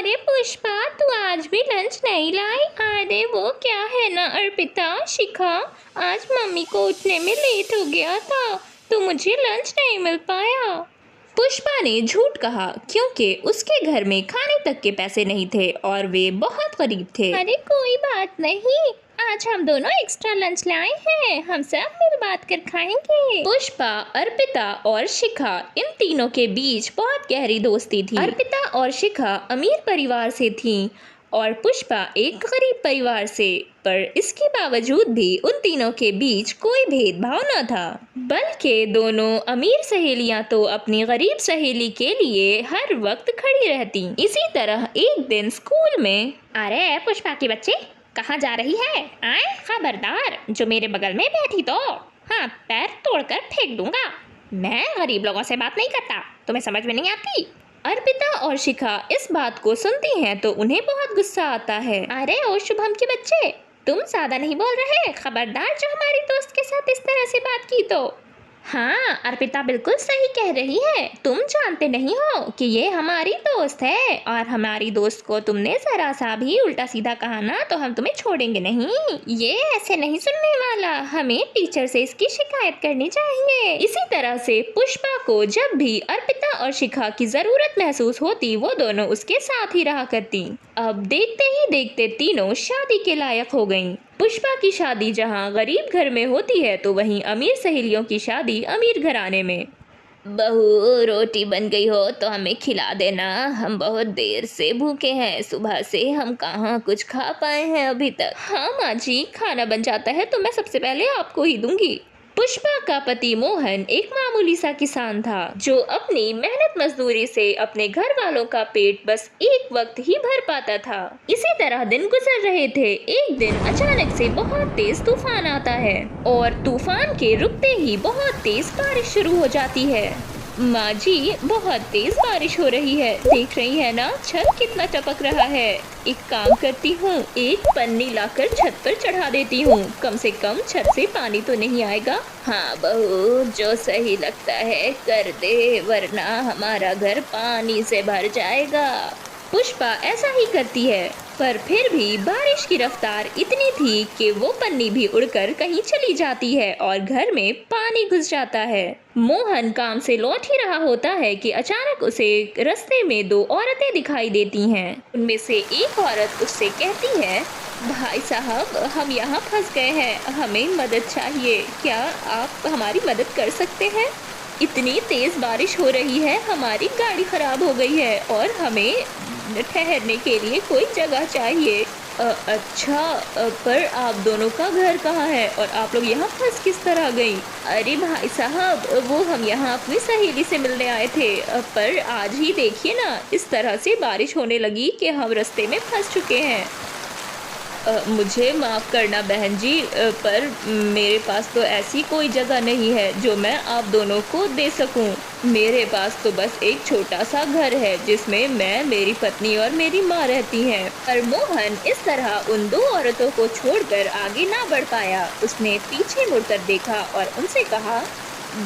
अरे पुष्पा, तू आज भी लंच नहीं लाई? अरे वो क्या है ना अर्पिता, शिखा, आज मम्मी को उठने में लेट हो गया था तो मुझे लंच नहीं मिल पाया। पुष्पा ने झूठ कहा क्योंकि उसके घर में खाने तक के पैसे नहीं थे और वे बहुत गरीब थे। अरे कोई बात नहीं, आज हम दोनों एक्स्ट्रा लंच लाए हैं, हम सब मिल बात कर खाएंगे। पुष्पा, अर्पिता और शिखा, इन तीनों के बीच बहुत गहरी दोस्ती थी। अर्पिता और शिखा अमीर परिवार से थीं और पुष्पा एक गरीब परिवार से, पर इसके बावजूद भी उन तीनों के बीच कोई भेदभाव न था, बल्कि दोनों अमीर सहेलियां तो अपनी गरीब सहेली के लिए हर वक्त खड़ी रहती। इसी तरह एक दिन स्कूल में, अरे पुष्पा के बच्चे कहाँ जा रही है? आए खबरदार, जो मेरे बगल में बैठी तो हाँ पैर तोड़कर फेंक दूंगा। मैं गरीब लोगों से बात नहीं करता, तुम्हें समझ में नहीं आती? अर्पिता और शिखा इस बात को सुनती हैं तो उन्हें बहुत गुस्सा आता है। अरे ओ शुभम के बच्चे, तुम ज्यादा नहीं बोल रहे? खबरदार जो हमारी दोस्त के साथ इस तरह से बात की तो। हाँ अर्पिता बिल्कुल सही कह रही है, तुम जानते नहीं हो कि ये हमारी दोस्त है और हमारी दोस्त को तुमने जरा सा भी उल्टा सीधा कहा ना तो हम तुम्हें छोड़ेंगे नहीं। ये ऐसे नहीं सुनने वाला, हमें टीचर से इसकी शिकायत करनी चाहिए। इसी तरह से पुष्पा को जब भी अर्पिता और शिखा की जरूरत महसूस होती वो दोनों उसके साथ ही रहा करती। अब देखते ही देखते तीनों शादी के लायक हो गईं। पुष्पा की शादी जहां गरीब घर में होती है तो वहीं अमीर सहेलियों की शादी अमीर घराने में। बहू रोटी बन गई हो तो हमें खिला देना, हम बहुत देर से भूखे हैं, सुबह से हम कहाँ कुछ खा पाए हैं अभी तक। हाँ माँ जी, खाना बन जाता है तो मैं सबसे पहले आपको ही दूंगी। पुष्पा का पति मोहन एक मामूली सा किसान था जो अपनी मेहनत मजदूरी से अपने घर वालों का पेट बस एक वक्त ही भर पाता था। इसी तरह दिन गुजर रहे थे। एक दिन अचानक से बहुत तेज तूफान आता है और तूफान के रुकते ही बहुत तेज बारिश शुरू हो जाती है। माँ जी, बहुत तेज बारिश हो रही है, देख रही है ना छत कितना टपक रहा है। एक काम करती हूँ, एक पन्नी लाकर छत पर चढ़ा देती हूँ, कम से कम छत से पानी तो नहीं आएगा। हाँ बहू, जो सही लगता है कर दे, वरना हमारा घर पानी से भर जाएगा। पुष्पा ऐसा ही करती है, पर फिर भी बारिश की रफ्तार इतनी थी कि वो पन्नी भी उड़कर कहीं चली जाती है और घर में पानी घुस जाता है। मोहन काम से लौट ही रहा होता है कि अचानक उसे रास्ते में दो औरतें दिखाई देती हैं। उनमें से एक औरत उससे कहती है, भाई साहब हम यहाँ फंस गए हैं, हमें मदद चाहिए, क्या आप हमारी मदद कर सकते हैं? इतनी तेज बारिश हो रही है, हमारी गाड़ी खराब हो गई है और हमें ठहरने के लिए कोई जगह चाहिए। अच्छा, पर आप दोनों का घर कहाँ है और आप लोग यहाँ फंस किस तरह गई? अरे भाई साहब, वो हम यहाँ अपनी सहेली से मिलने आए थे, पर आज ही देखिए ना इस तरह से बारिश होने लगी कि हम रास्ते में फंस चुके हैं। मुझे माफ़ करना बहन जी, पर मेरे पास तो ऐसी कोई जगह नहीं है जो मैं आप दोनों को दे सकूं। मेरे पास तो बस एक छोटा सा घर है जिसमें मैं, मेरी पत्नी और मेरी माँ रहती हैं। पर मोहन इस तरह उन दो औरतों को छोड़कर आगे ना बढ़ पाया। उसने पीछे मुड़कर देखा और उनसे कहा,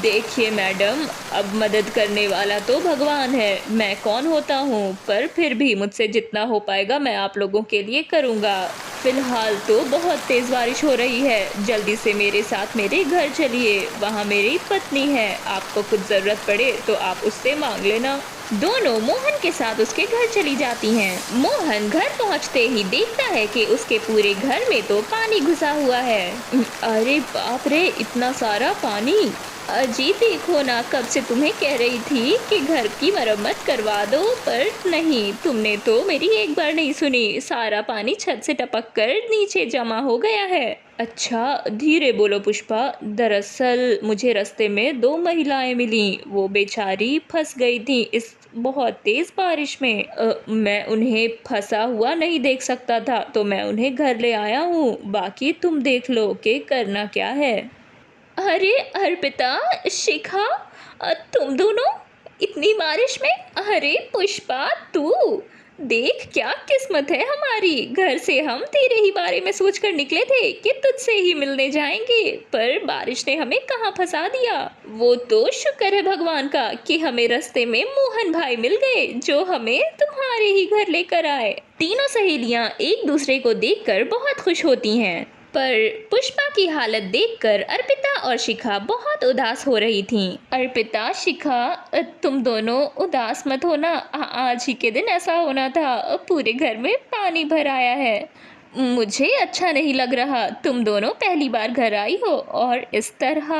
देखिए मैडम, अब मदद करने वाला तो भगवान है, मैं कौन होता हूँ, पर फिर भी मुझसे जितना हो पाएगा मैं आप लोगों के लिए करूँगा। फिलहाल तो बहुत तेज़ बारिश हो रही है, जल्दी से मेरे साथ मेरे घर चलिए, वहाँ मेरी पत्नी है, आपको कुछ ज़रूरत पड़े तो आप उससे मांग लेना। दोनों मोहन के साथ उसके घर चली जाती हैं। मोहन घर पहुंचते ही देखता है कि उसके पूरे घर में तो पानी घुसा हुआ है। अरे बाप रे, इतना सारा पानी! अजी देखो ना, कब से तुम्हें कह रही थी कि घर की मरम्मत करवा दो, पर नहीं, तुमने तो मेरी एक बार नहीं सुनी। सारा पानी छत से टपक कर नीचे जमा हो गया है। अच्छा, धीरे बोलो पुष्पा, दरअसल मुझे रास्ते में दो महिलाएं मिली, वो बेचारी फंस गई थी इस बहुत तेज बारिश में। मैं उन्हें फंसा हुआ नहीं देख सकता था तो मैं उन्हें घर ले आया हूँ, बाकी तुम देख लो कि करना क्या है। अरे अर्पिता, शिखा, तुम दोनों इतनी बारिश में? अरे पुष्पा, तू देख क्या किस्मत है हमारी, घर से हम तेरे ही बारे में सोच कर निकले थे कि तुझसे ही मिलने जाएंगे, पर बारिश ने हमें कहाँ फंसा दिया। वो तो शुक्र है भगवान का कि हमें रास्ते में मोहन भाई मिल गए जो हमें तुम्हारे ही घर लेकर आए। तीनों सहेलियां एक दूसरे को देखकर बहुत खुश होती हैं, पर पुष्पा की हालत देखकर अर्पिता और शिखा बहुत उदास हो रही थीं। अर्पिता, शिखा, तुम दोनों उदास मत होना, आज ही के दिन ऐसा होना था, पूरे घर में पानी भर आया है। मुझे अच्छा नहीं लग रहा, तुम दोनों पहली बार घर आई हो और इस तरह।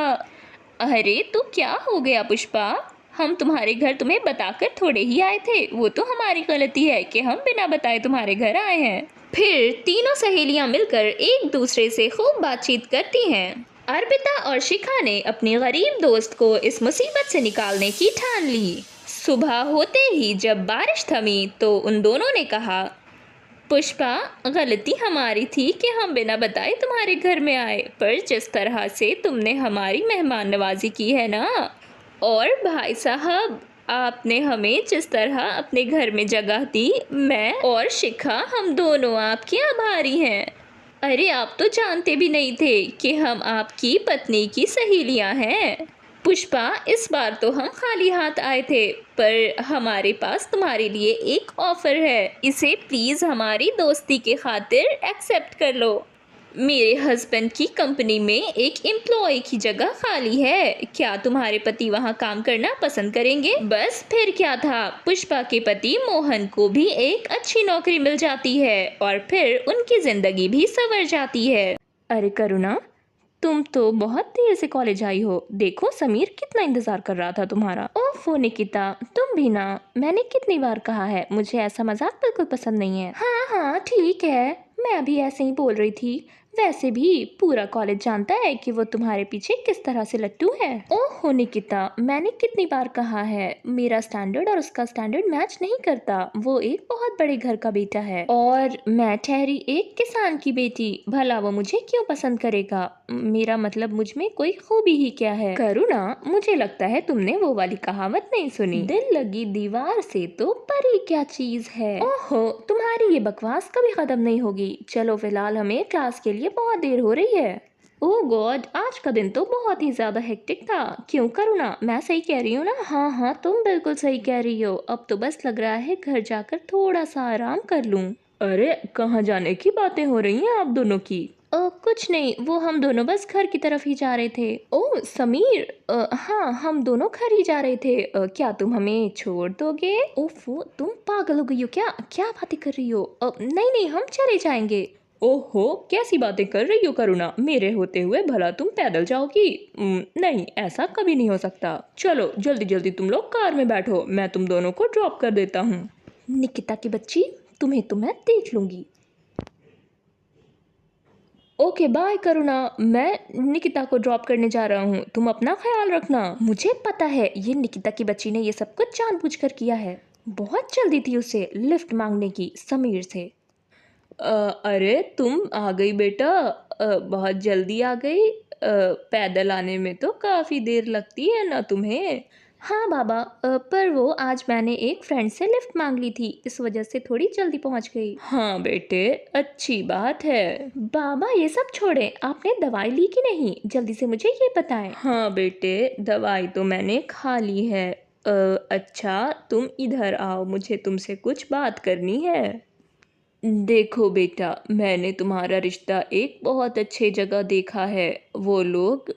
अरे तो क्या हो गया पुष्पा, हम तुम्हारे घर तुम्हें बताकर थोड़े ही आए थे, वो तो हमारी गलती है कि हम बिना बताए तुम्हारे घर आए हैं। फिर तीनों सहेलियां मिलकर एक दूसरे से खूब बातचीत करती हैं। अर्पिता और शिखा ने अपनी गरीब दोस्त को इस मुसीबत से निकालने की ठान ली। सुबह होते ही जब बारिश थमी तो उन दोनों ने कहा, पुष्पा, गलती हमारी थी कि हम बिना बताए तुम्हारे घर में आए, पर जिस तरह से तुमने हमारी मेहमान नवाजी की है ना, और भाई साहब आपने हमें जिस तरह अपने घर में जगह दी, मैं और शिखा हम दोनों आपके आभारी हैं। अरे आप तो जानते भी नहीं थे कि हम आपकी पत्नी की सहेलियां हैं। पुष्पा, इस बार तो हम खाली हाथ आए थे, पर हमारे पास तुम्हारे लिए एक ऑफर है, इसे प्लीज हमारी दोस्ती के खातिर एक्सेप्ट कर लो। मेरे हस्बैंड की कंपनी में एक एम्प्लॉय की जगह खाली है, क्या तुम्हारे पति वहां काम करना पसंद करेंगे? बस फिर क्या था, पुष्पा के पति मोहन को भी एक अच्छी नौकरी मिल जाती है और फिर उनकी जिंदगी भी संवर जाती है। अरे करुणा, तुम तो बहुत देर से कॉलेज आई हो, देखो समीर कितना इंतजार कर रहा था तुम्हारा। ओफो निकिता, तुम भी ना, मैंने कितनी बार कहा है मुझे ऐसा मजाक बिल्कुल पसंद नहीं है। हाँ हाँ ठीक है, मैं अभी ऐसे ही बोल रही थी, वैसे भी पूरा कॉलेज जानता है कि वो तुम्हारे पीछे किस तरह से लट्टू है। ओहो निकिता, मैंने कितनी बार कहा है, मेरा स्टैंडर्ड और उसका स्टैंडर्ड मैच नहीं करता, वो एक बहुत बड़े घर का बेटा है और मैं ठहरी एक किसान की बेटी, भला वो मुझे क्यों पसंद करेगा, मेरा मतलब मुझ में कोई खूबी ही क्या है। करुणा, मुझे लगता है तुमने वो वाली कहावत नहीं सुनी, दिल लगी दीवार से तो परी क्या चीज है। ओहो, तुम्हारी ये बकवास कभी खत्म नहीं होगी, चलो फिलहाल हमें क्लास के लिए बहुत देर हो रही है। ओह गॉड, आज का दिन तो बहुत ही ज्यादा हेक्टिक था, क्यों करुणा, मैं सही कह रही हूँ ना? हाँ हाँ तुम बिल्कुल सही कह रही हो, अब तो बस लग रहा है घर जाकर थोड़ा सा आराम कर लूँ। अरे कहाँ जाने की बातें हो रही हैं आप दोनों की? कुछ नहीं, वो हम दोनों बस घर की तरफ ही जा रहे थे। ओह समीर, हाँ हम दोनों घर ही जा रहे थे, क्या तुम हमें छोड़ दोगे? ओफो, तुम पागल हो गई हो क्या, क्या बातें कर रही हो? नहीं नहीं, हम चले जाएंगे। ओहो, कैसी बातें कर रही हो करुणा, मेरे होते हुए भला तुम पैदल जाओगी? नहीं, ऐसा कभी नहीं हो सकता, चलो जल्दी जल्दी तुम लोग कार में बैठो, मैं तुम दोनों को ड्रॉप कर देता हूँ। निकिता की बच्ची, तुम्हें तो मैं देख लूंगी। ओके बाय करुणा, मैं निकिता को ड्रॉप करने जा रहा हूँ, तुम अपना ख्याल रखना। मुझे पता है ये निकिता की बच्ची ने ये सब कुछ जानबूझकर किया है, बहुत जल्दी थी उसे लिफ्ट मांगने की समीर से। अरे तुम आ गई बेटा, बहुत जल्दी आ गई, पैदल आने में तो काफ़ी देर लगती है ना तुम्हें? हाँ बाबा, पर वो आज मैंने एक फ्रेंड से लिफ्ट मांग ली थी, इस वजह से थोड़ी जल्दी पहुंच गई। हाँ बेटे, अच्छी बात है। बाबा ये सब छोड़े, आपने दवाई ली कि नहीं, जल्दी से मुझे ये बताएं। हाँ बेटे, दवाई तो मैंने खा ली है। अच्छा तुम इधर आओ, मुझे तुमसे कुछ बात करनी है। देखो बेटा, मैंने तुम्हारा रिश्ता एक बहुत अच्छे जगह देखा है, वो लोग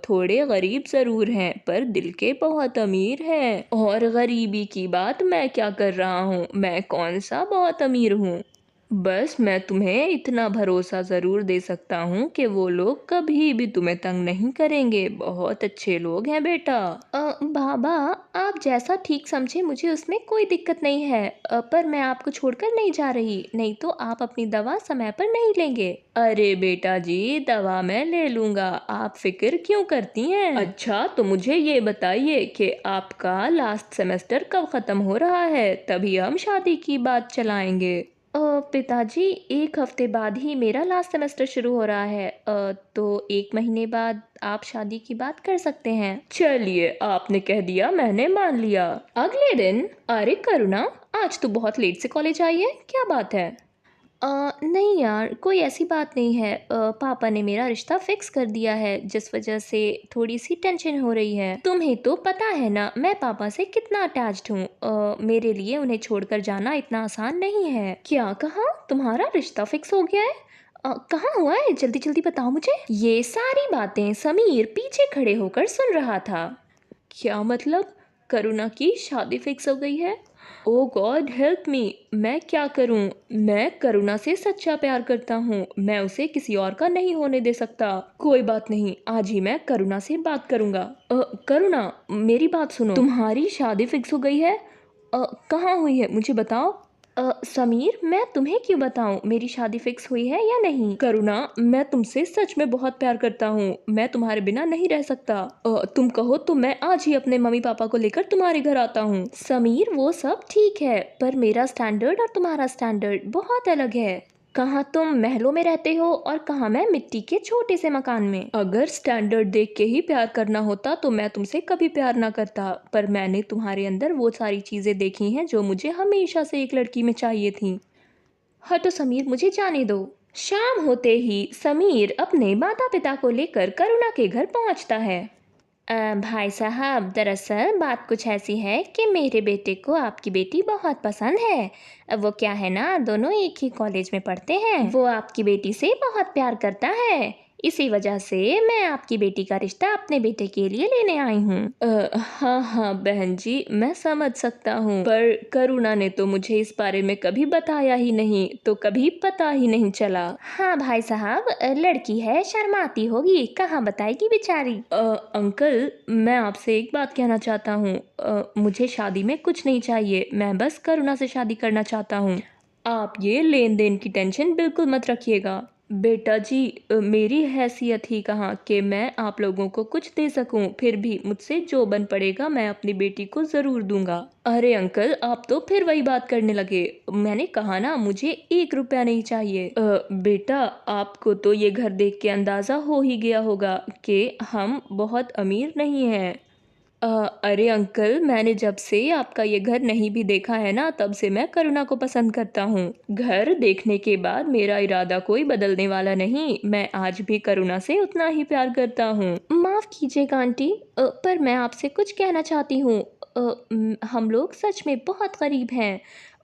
थोड़े गरीब ज़रूर हैं पर दिल के बहुत अमीर हैं, और गरीबी की बात मैं क्या कर रहा हूँ, मैं कौन सा बहुत अमीर हूँ, बस मैं तुम्हें इतना भरोसा ज़रूर दे सकता हूँ कि वो लोग कभी भी तुम्हें तंग नहीं करेंगे, बहुत अच्छे लोग हैं बेटा। बाबा आप जैसा ठीक समझे, मुझे उसमें कोई दिक्कत नहीं है, पर मैं आपको छोड़कर नहीं जा रही, नहीं तो आप अपनी दवा समय पर नहीं लेंगे। अरे बेटा जी, दवा मैं ले लूँगा, आप फिक्र क्यों करती हैं? अच्छा तो मुझे ये बताइए कि आपका लास्ट सेमेस्टर कब ख़त्म हो रहा है, तभी हम शादी की बात चलाएंगे। पिताजी, एक हफ्ते बाद ही मेरा लास्ट सेमेस्टर शुरू हो रहा है, तो एक महीने बाद आप शादी की बात कर सकते हैं। चलिए, आपने कह दिया, मैंने मान लिया। अगले दिन, अरे करुणा, आज तू बहुत लेट से कॉलेज आई है, क्या बात है? नहीं यार, कोई ऐसी बात नहीं है। पापा ने मेरा रिश्ता फिक्स कर दिया है, जिस वजह से थोड़ी सी टेंशन हो रही है। तुम्हें तो पता है ना मैं पापा से कितना अटैच्ड हूँ। मेरे लिए उन्हें छोड़कर जाना इतना आसान नहीं है। क्या कहा? तुम्हारा रिश्ता फिक्स हो गया है? कहाँ हुआ है? जल्दी जल्दी बताओ मुझे। ये सारी बातें समीर पीछे खड़े होकर सुन रहा था। क्या मतलब? करुणा की शादी फिक्स हो गई है? ओ गॉड हेल्प मी, मैं क्या करूं? मैं करुणा से सच्चा प्यार करता हूं, मैं उसे किसी और का नहीं होने दे सकता। कोई बात नहीं, आज ही मैं करुणा से बात करूंगा। करुणा, मेरी बात सुनो, तुम्हारी शादी फिक्स हो गई है? कहाँ हुई है, मुझे बताओ। समीर, मैं तुम्हें क्यों बताऊं मेरी शादी फिक्स हुई है या नहीं? करुणा, मैं तुमसे सच में बहुत प्यार करता हूँ, मैं तुम्हारे बिना नहीं रह सकता। तुम कहो तो मैं आज ही अपने मम्मी पापा को लेकर तुम्हारे घर आता हूँ। समीर, वो सब ठीक है, पर मेरा स्टैंडर्ड और तुम्हारा स्टैंडर्ड बहुत अलग है। कहाँ तुम महलों में रहते हो और कहाँ मैं मिट्टी के छोटे से मकान में। अगर स्टैंडर्ड देख के ही प्यार करना होता तो मैं तुमसे कभी प्यार ना करता, पर मैंने तुम्हारे अंदर वो सारी चीजें देखी हैं जो मुझे हमेशा से एक लड़की में चाहिए थी। हटो समीर, मुझे जाने दो। शाम होते ही समीर अपने माता पिता को लेकर करुणा के घर पहुंचता है। भाई साहब, दरअसल बात कुछ ऐसी है कि मेरे बेटे को आपकी बेटी बहुत पसंद है। वो क्या है ना, दोनों एक ही कॉलेज में पढ़ते हैं। वो आपकी बेटी से बहुत प्यार करता है, इसी वजह से मैं आपकी बेटी का रिश्ता अपने बेटे के लिए लेने आई हूँ। हाँ हाँ बहन जी, मैं समझ सकता हूँ, पर करुणा ने तो मुझे इस बारे में कभी बताया ही नहीं, तो कभी पता ही नहीं चला। हाँ भाई साहब, लड़की है, शर्माती होगी, कहाँ बताएगी बेचारी। अंकल, मैं आपसे एक बात कहना चाहता हूँ। मुझे शादी में कुछ नहीं चाहिए, मैं बस करुणा से शादी करना चाहता हूँ। आप ये लेन देन की टेंशन बिल्कुल मत रखिएगा। बेटा जी, मेरी हैसियत ही कहाँ कि मैं आप लोगों को कुछ दे सकूं, फिर भी मुझसे जो बन पड़ेगा मैं अपनी बेटी को ज़रूर दूंगा। अरे अंकल, आप तो फिर वही बात करने लगे। मैंने कहा ना, मुझे 1 रुपया नहीं चाहिए। बेटा, आपको तो ये घर देख के अंदाज़ा हो ही गया होगा कि हम बहुत अमीर नहीं हैं। अरे अंकल, मैंने जब से आपका ये घर नहीं भी देखा है ना, तब से मैं करुणा को पसंद करता हूँ। घर देखने के बाद मेरा इरादा कोई बदलने वाला नहीं, मैं आज भी करुणा से उतना ही प्यार करता हूँ। माफ़ कीजिएगा आंटी, पर मैं आपसे कुछ कहना चाहती हूँ। हम लोग सच में बहुत गरीब हैं।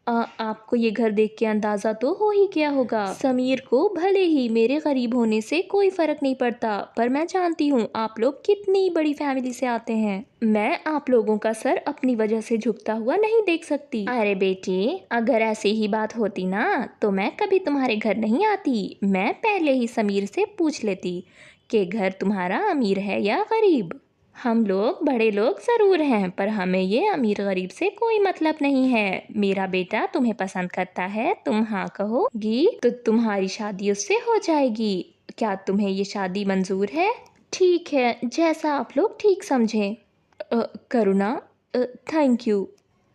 आपको ये घर देख के अंदाज़ा तो हो ही गया होगा। समीर को भले ही मेरे गरीब होने से कोई फ़र्क नहीं पड़ता, पर मैं जानती हूँ आप लोग कितनी बड़ी फैमिली से आते हैं। मैं आप लोगों का सर अपनी वजह से झुकता हुआ नहीं देख सकती। अरे बेटी, अगर ऐसी ही बात होती ना तो मैं कभी तुम्हारे घर नहीं आती। मैं पहले ही समीर से पूछ लेती कि घर तुम्हारा अमीर है या गरीब। हम लोग बड़े लोग ज़रूर हैं, पर हमें ये अमीर गरीब से कोई मतलब नहीं है। मेरा बेटा तुम्हें पसंद करता है, तुम हाँ कहोगी तो तुम्हारी शादी उससे हो जाएगी। क्या तुम्हें ये शादी मंजूर है? ठीक है, जैसा आप लोग ठीक समझें। करुणा, थैंक यू।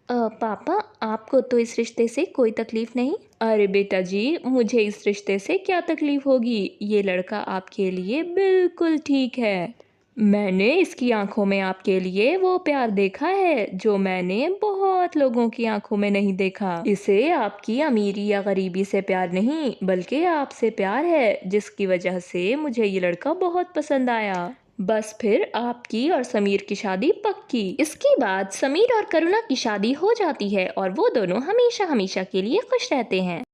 पापा, आपको तो इस रिश्ते से कोई तकलीफ नहीं? अरे बेटा जी, मुझे इस रिश्ते से क्या तकलीफ होगी? ये लड़का आपके लिए बिल्कुल ठीक है। मैंने इसकी आंखों में आपके लिए वो प्यार देखा है जो मैंने बहुत लोगों की आंखों में नहीं देखा। इसे आपकी अमीरी या गरीबी से प्यार नहीं, बल्कि आपसे प्यार है, जिसकी वजह से मुझे ये लड़का बहुत पसंद आया। बस फिर आपकी और समीर की शादी पक्की। इसके बाद समीर और करुणा की शादी हो जाती है और वो दोनों हमेशा हमेशा के लिए खुश रहते हैं।